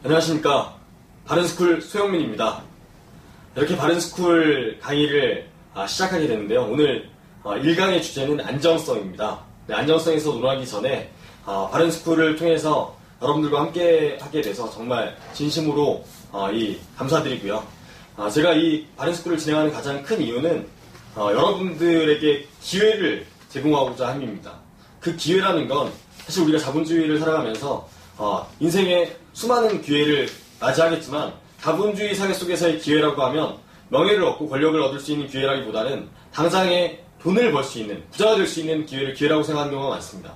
안녕하십니까. 바른스쿨 소영민입니다. 이렇게 바른스쿨 강의를 시작하게 되는데요. 오늘 1강의 주제는 안정성입니다. 안정성에서 논하기 전에 바른스쿨을 통해서 여러분들과 함께 하게 돼서 정말 진심으로 감사드리고요. 제가 이 바른스쿨을 진행하는 가장 큰 이유는 여러분들에게 기회를 제공하고자 함입니다. 그 기회라는 건 사실 우리가 자본주의를 살아가면서 인생에 수많은 기회를 맞이하겠지만 자본주의 사회 속에서의 기회라고 하면 명예를 얻고 권력을 얻을 수 있는 기회라기보다는 당장에 돈을 벌 수 있는, 부자가 될 수 있는 기회라고 생각하는 경우가 많습니다.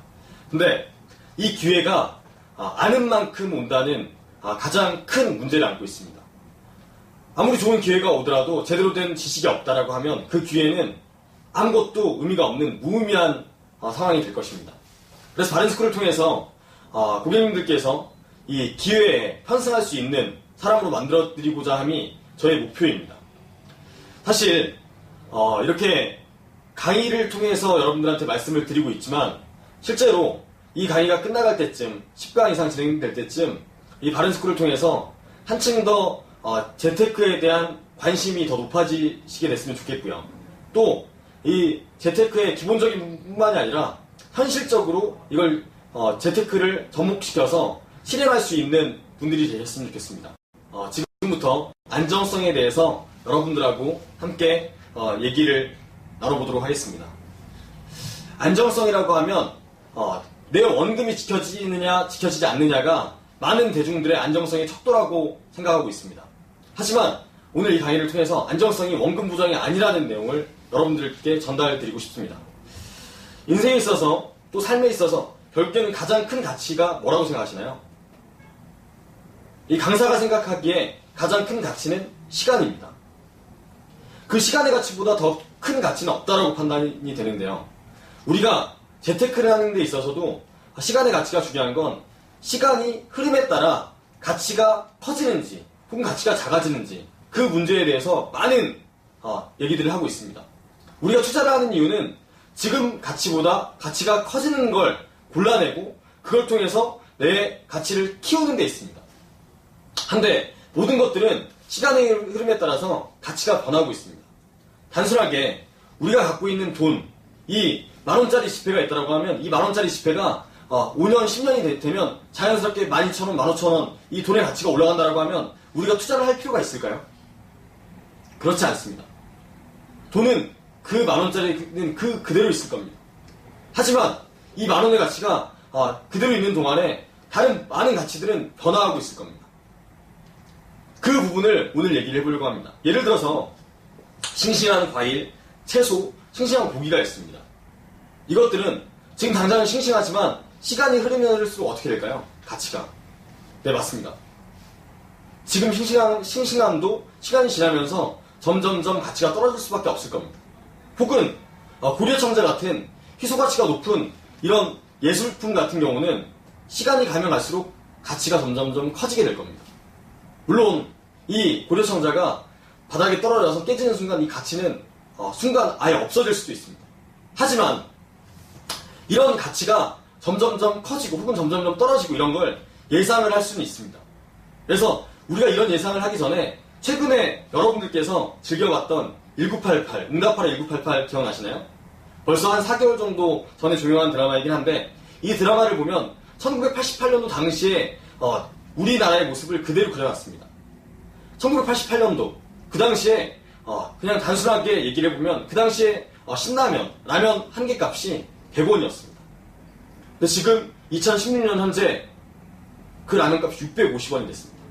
근데 이 기회가 아는 만큼 온다는 가장 큰 문제를 안고 있습니다. 아무리 좋은 기회가 오더라도 제대로 된 지식이 없다라고 하면 그 기회는 아무것도 의미가 없는 무의미한 상황이 될 것입니다. 그래서 바른스쿨을 통해서 고객님들께서 이 기회에 편승할 수 있는 사람으로 만들어드리고자 함이 저의 목표입니다. 사실 이렇게 강의를 통해서 여러분들한테 말씀을 드리고 있지만 실제로 이 강의가 끝나갈 때쯤 10강 이상 진행될 때쯤 이 바른스쿨을 통해서 한층 더 재테크에 대한 관심이 더 높아지시게 됐으면 좋겠고요. 또 이 재테크의 기본적인 뿐만이 아니라 현실적으로 이걸 재테크를 접목시켜서 실행할 수 있는 분들이 되셨으면 좋겠습니다. 지금부터 안정성에 대해서 여러분들하고 함께 얘기를 나눠보도록 하겠습니다. 안정성이라고 하면 내 원금이 지켜지느냐 지켜지지 않느냐가 많은 대중들의 안정성의 척도라고 생각하고 있습니다. 하지만 오늘 이 강의를 통해서 안정성이 원금 보장이 아니라는 내용을 여러분들께 전달드리고 싶습니다. 인생에 있어서 또 삶에 있어서 결국에는 가장 큰 가치가 뭐라고 생각하시나요? 이 강사가 생각하기에 가장 큰 가치는 시간입니다. 그 시간의 가치보다 더 큰 가치는 없다라고 판단이 되는데요. 우리가 재테크를 하는 데 있어서도 시간의 가치가 중요한 건 시간이 흐름에 따라 가치가 커지는지 혹은 가치가 작아지는지 그 문제에 대해서 많은 얘기들을 하고 있습니다. 우리가 투자를 하는 이유는 지금 가치보다 가치가 커지는 걸 골라내고 그걸 통해서 내 가치를 키우는 데 있습니다. 한데 모든 것들은 시간의 흐름에 따라서 가치가 변하고 있습니다. 단순하게 우리가 갖고 있는 돈, 이 만원짜리 지폐가 있다고 하면 이 만원짜리 지폐가 5년, 10년이 되면 자연스럽게 12,000원, 15,000원 이 돈의 가치가 올라간다고 하면 우리가 투자를 할 필요가 있을까요? 그렇지 않습니다. 돈은 그 만원짜리는 그대로 있을 겁니다. 하지만 이 만원의 가치가 그대로 있는 동안에 다른 많은 가치들은 변화하고 있을 겁니다. 그 부분을 오늘 얘기를 해보려고 합니다. 예를 들어서 싱싱한 과일, 채소, 싱싱한 고기가 있습니다. 이것들은 지금 당장은 싱싱하지만 시간이 흐르면 흐를수록 어떻게 될까요? 가치가. 네, 맞습니다. 지금 싱싱함도 시간이 지나면서 점점점 가치가 떨어질 수밖에 없을 겁니다. 혹은 고려청자 같은 희소가치가 높은 이런 예술품 같은 경우는 시간이 가면 갈수록 가치가 점점점 커지게 될 겁니다. 물론 이 고려청자가 바닥에 떨어져서 깨지는 순간 이 가치는 순간 아예 없어질 수도 있습니다. 하지만 이런 가치가 점점점 커지고 혹은 점점점 떨어지고 이런 걸 예상을 할 수는 있습니다. 그래서 우리가 이런 예상을 하기 전에 최근에 여러분들께서 즐겨봤던 1988, 응답하라 1988 기억나시나요? 벌써 한 4개월 정도 전에 조용한 드라마이긴 한데 이 드라마를 보면 1988년도 당시에 우리나라의 모습을 그대로 그려놨습니다. 1988년도 그 당시에 그냥 단순하게 얘기를 해보면 그 당시에 신라면, 라면 한 개 값이 100원이었습니다. 근데 지금 2016년 현재 그 라면 값이 650원이 됐습니다.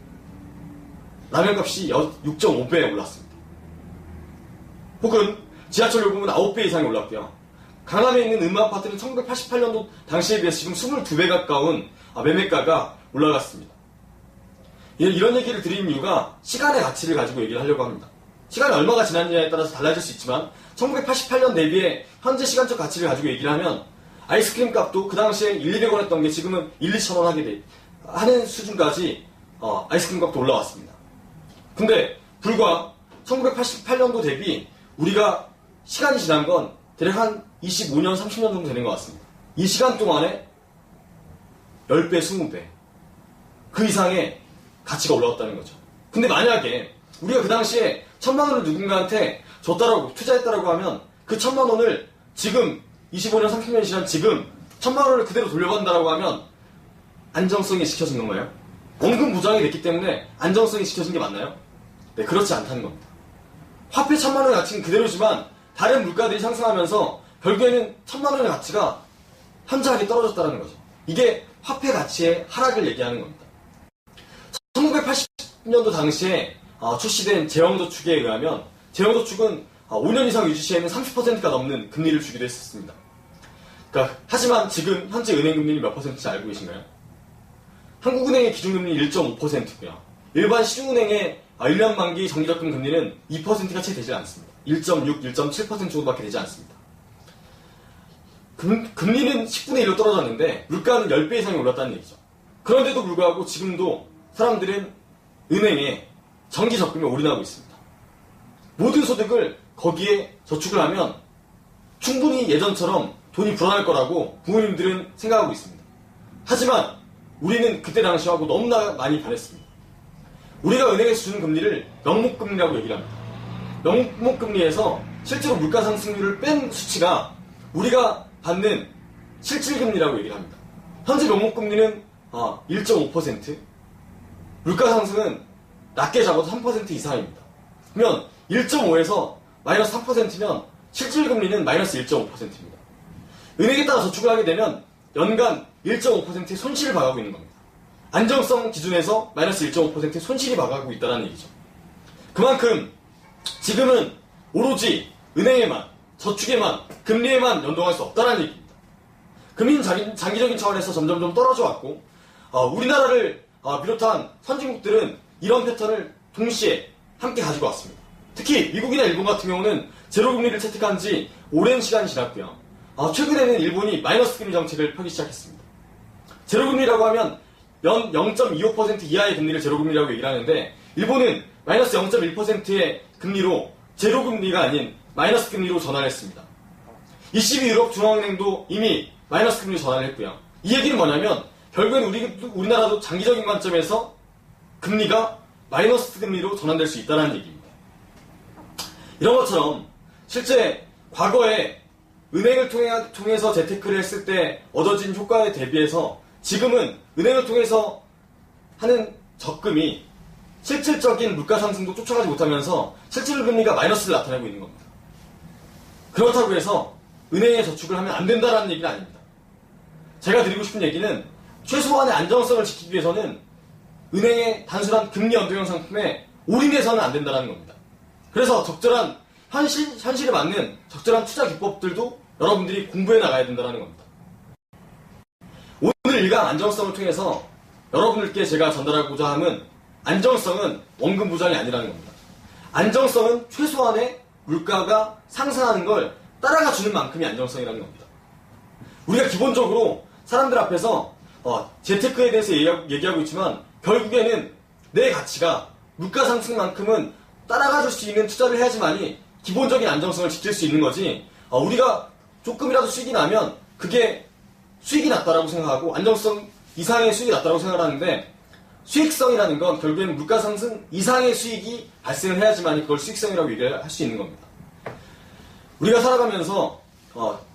라면 값이 6.5배 올랐습니다. 혹은 지하철 요금은 9배 이상이 올랐고요. 강남에 있는 음아파트는 1988년도 당시에 비해서 지금 22배 가까운 매매가가 올라갔습니다. 이런 얘기를 드리는 이유가 시간의 가치를 가지고 얘기를 하려고 합니다. 시간이 얼마가 지났느냐에 따라서 달라질 수 있지만 1988년 대비해 현재 시간적 가치를 가지고 얘기를 하면 아이스크림 값도 그 당시에 1,200원 했던 게 지금은 1,2,000원 하는 수준까지 아이스크림 값도 올라왔습니다. 근데 불과 1988년도 대비 우리가 시간이 지난 건 대략 한 25년, 30년 정도 되는 것 같습니다. 이 시간 동안에 10배, 20배 그 이상의 가치가 올라갔다는 거죠. 근데 만약에 우리가 그 당시에 1,000만 원을 누군가한테 줬다라고, 투자했다라고 하면 그 1,000만 원을 지금 25년, 30년이 지난 지금 1,000만 원을 그대로 돌려받는다라고 하면 안정성이 지켜진 건가요? 원금 무장이 됐기 때문에 안정성이 지켜진 게 맞나요? 네, 그렇지 않다는 겁니다. 화폐 1,000만 원의 가치는 그대로지만 다른 물가들이 상승하면서 결국에는 1,000만 원의 가치가 현저하게 떨어졌다는 거죠. 이게 화폐 가치의 하락을 얘기하는 겁니다. 1980년도 당시에 출시된 재형저축에 의하면 재형저축은 5년 이상 유지 시에는 30%가 넘는 금리를 주기도 했었습니다. 그러니까 하지만 지금 현재 은행 금리는 몇 %인지 알고 계신가요? 한국은행의 기준금리 1.5%고요. 일반 시중은행의 1년 만기 정기적금 금리는 2%가 채 되지 않습니다. 1.6, 1.7% 정도밖에 되지 않습니다. 금리는 10분의 1로 떨어졌는데 물가는 10배 이상이 올랐다는 얘기죠. 그런데도 불구하고 지금도 사람들은 은행에 정기 적금에 올인하고 있습니다. 모든 소득을 거기에 저축을 하면 충분히 예전처럼 돈이 불어날 거라고 부모님들은 생각하고 있습니다. 하지만 우리는 그때 당시하고 너무나 많이 변했습니다. 우리가 은행에서 주는 금리를 명목금리라고 얘기를 합니다. 명목금리에서 실제로 물가 상승률을 뺀 수치가 우리가 받는 실질금리라고 얘기를 합니다. 현재 명목금리는 1.5%, 물가 상승은 낮게 잡아도 3% 이상입니다. 그러면 1.5에서 마이너스 3%면 실질금리는 마이너스 1.5%입니다. 은행에 따라 저축을 하게 되면 연간 1.5%의 손실을 봐가고 있는 겁니다. 안정성 기준에서 마이너스 1.5%의 손실이 봐가고 있다는 얘기죠. 그만큼 지금은 오로지 은행에만, 저축에만, 금리에만 연동할 수 없다는 얘기입니다. 금리는 장기적인 차원에서 점점 떨어져 왔고 우리나라를 비롯한 선진국들은 이런 패턴을 동시에 함께 가지고 왔습니다. 특히 미국이나 일본 같은 경우는 제로금리를 채택한 지 오랜 시간이 지났고요. 최근에는 일본이 마이너스 금리 정책을 펴기 시작했습니다. 제로금리라고 하면 연 0.25% 이하의 금리를 제로금리라고 얘기를 하는데 일본은 마이너스 0.1%의 금리로 제로금리가 아닌 마이너스 금리로 전환을 했습니다. ECB 유럽 중앙은행도 이미 마이너스 금리로 전환을 했고요. 이 얘기는 뭐냐면 결국엔 우리나라도 장기적인 관점에서 금리가 마이너스 금리로 전환될 수 있다는 얘기입니다. 이런 것처럼 실제 과거에 은행을 통해서 재테크를 했을 때 얻어진 효과에 대비해서 지금은 은행을 통해서 하는 적금이 실질적인 물가 상승도 쫓아가지 못하면서 실질금리가 마이너스를 나타내고 있는 겁니다. 그렇다고 해서 은행에 저축을 하면 안 된다는 얘기는 아닙니다. 제가 드리고 싶은 얘기는 최소한의 안정성을 지키기 위해서는 은행의 단순한 금리 연동형 상품에 올인해서는 안 된다는 겁니다. 그래서 적절한 현실에 맞는 적절한 투자 기법들도 여러분들이 공부해 나가야 된다는 겁니다. 오늘 일강 안정성을 통해서 여러분들께 제가 전달하고자 함은 안정성은 원금 보장이 아니라는 겁니다. 안정성은 최소한의 물가가 상승하는 걸 따라가 주는 만큼이 안정성이라는 겁니다. 우리가 기본적으로 사람들 앞에서 재테크에 대해서 얘기하고 있지만 결국에는 내 가치가 물가 상승만큼은 따라가 줄 수 있는 투자를 해야지만이 기본적인 안정성을 지킬 수 있는 거지 우리가 조금이라도 수익이 나면 그게 수익이 낮다라고 생각하고 안정성 이상의 수익이 낮다라고 생각하는데 수익성이라는 건 결국에는 물가 상승 이상의 수익이 발생을 해야지만 그걸 수익성이라고 얘기할 수 있는 겁니다. 우리가 살아가면서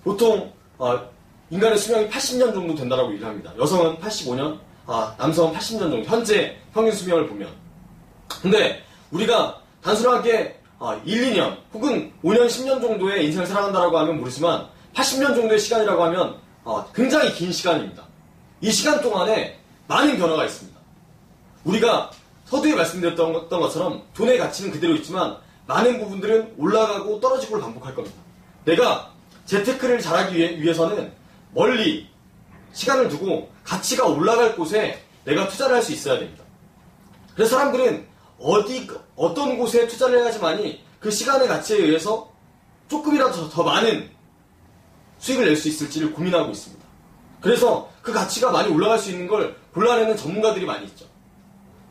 보통 인간의 수명이 80년 정도 된다고 얘기를 합니다. 여성은 85년, 남성은 80년 정도, 현재 평균 수명을 보면. 근데 우리가 단순하게 1, 2년 혹은 5년, 10년 정도의 인생을 살아간다고 하면 모르지만 80년 정도의 시간이라고 하면 굉장히 긴 시간입니다. 이 시간 동안에 많은 변화가 있습니다. 우리가 서두에 말씀드렸던 것처럼 돈의 가치는 그대로 있지만 많은 부분들은 올라가고 떨어지고를 반복할 겁니다. 내가 재테크를 잘하기 위해서는 멀리 시간을 두고 가치가 올라갈 곳에 내가 투자를 할 수 있어야 됩니다. 그래서 사람들은 어떤 곳에 투자를 해야지만이 그 시간의 가치에 의해서 조금이라도 더 많은 수익을 낼 수 있을지를 고민하고 있습니다. 그래서 그 가치가 많이 올라갈 수 있는 걸 골라내는 전문가들이 많이 있죠.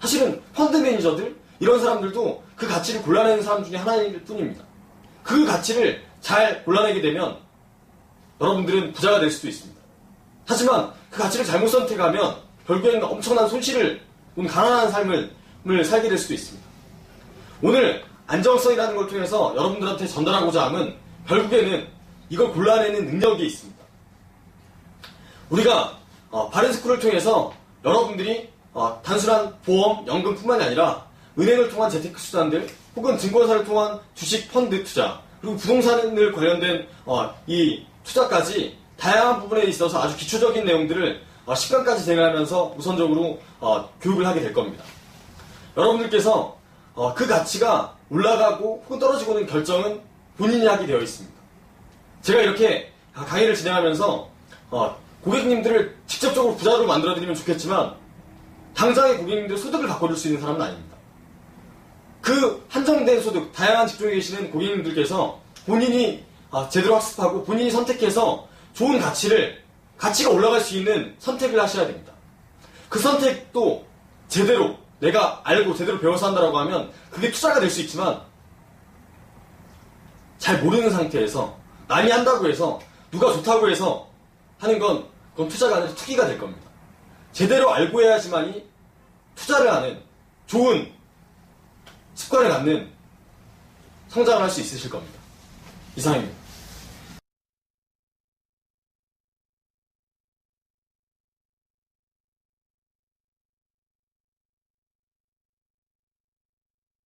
사실은 펀드 매니저들 이런 사람들도 그 가치를 골라내는 사람 중에 하나일 뿐입니다. 그 가치를 잘 골라내게 되면 여러분들은 부자가 될 수도 있습니다. 하지만 그 가치를 잘못 선택하면 결국에는 엄청난 손실을 혹은 가난한 삶을 살게 될 수도 있습니다. 오늘 안정성이라는 걸 통해서 여러분들한테 전달하고자 함은 결국에는 이걸 골라내는 능력이 있습니다. 우리가 바른스쿨을 통해서 여러분들이 단순한 보험, 연금뿐만이 아니라 은행을 통한 재테크 수단들 혹은 증권사를 통한 주식, 펀드 투자 그리고 부동산을 관련된 이 투자까지 다양한 부분에 있어서 아주 기초적인 내용들을 10강까지 진행하면서 우선적으로 교육을 하게 될 겁니다. 여러분들께서 그 가치가 올라가고 혹은 떨어지고는 결정은 본인이 하게 되어 있습니다. 제가 이렇게 강의를 진행하면서 고객님들을 직접적으로 부자로 만들어드리면 좋겠지만 당장의 고객님들 소득을 바꿔줄 수 있는 사람은 아닙니다. 그 한정된 소득, 다양한 직종에 계시는 고객님들께서 본인이 제대로 학습하고 본인이 선택해서 좋은 가치가 올라갈 수 있는 선택을 하셔야 됩니다. 그 선택도 제대로 내가 알고 제대로 배워서 한다라고 하면 그게 투자가 될 수 있지만 잘 모르는 상태에서 남이 한다고 해서 누가 좋다고 해서 하는 건 그건 투자가 아니라 투기가 될 겁니다. 제대로 알고 해야지만이 투자를 하는 좋은 습관을 갖는 성장을 할 수 있으실 겁니다. 이상입니다.